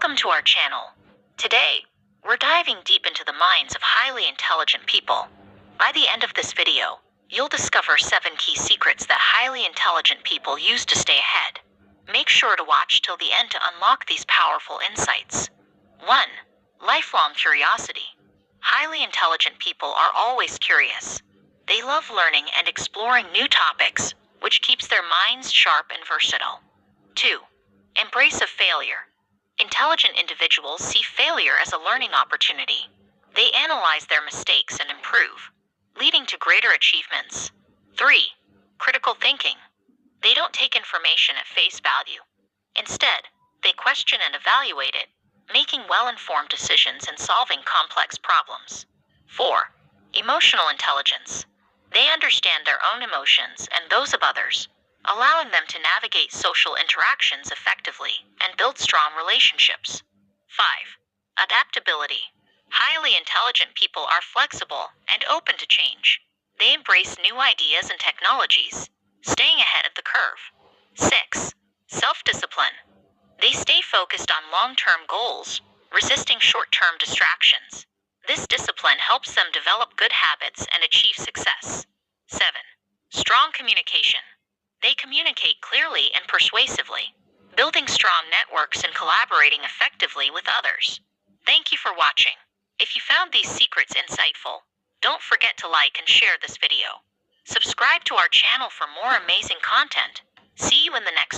Welcome to our channel. Today, we're diving deep into the minds of highly intelligent people. By the end of this video, you'll discover 7 key secrets that highly intelligent people use to stay ahead. Make sure to watch till the end to unlock these powerful insights. 1. Lifelong curiosity. Highly intelligent people are always curious. They love learning and exploring new topics, which keeps their minds sharp and versatile. 2. Embrace of failure. Intelligent individuals see failure as a learning opportunity. They analyze their mistakes and improve, leading to greater achievements. 3. Critical thinking. They don't take information at face value. Instead, they question and evaluate it, making well-informed decisions and solving complex problems. 4. Emotional intelligence. They understand their own emotions and those of others, allowing them to navigate social interactions effectively and build strong relationships. 5. Adaptability. Highly intelligent people are flexible and open to change. They embrace new ideas and technologies, staying ahead of the curve. 6. Self-discipline. They stay focused on long-term goals, resisting short-term distractions. This discipline helps them develop good habits and achieve success. 7. Strong communication. They communicate clearly and persuasively, building strong networks and collaborating effectively with others. Thank you for watching. If you found these secrets insightful, don't forget to like and share this video. Subscribe to our channel for more amazing content. See you in the next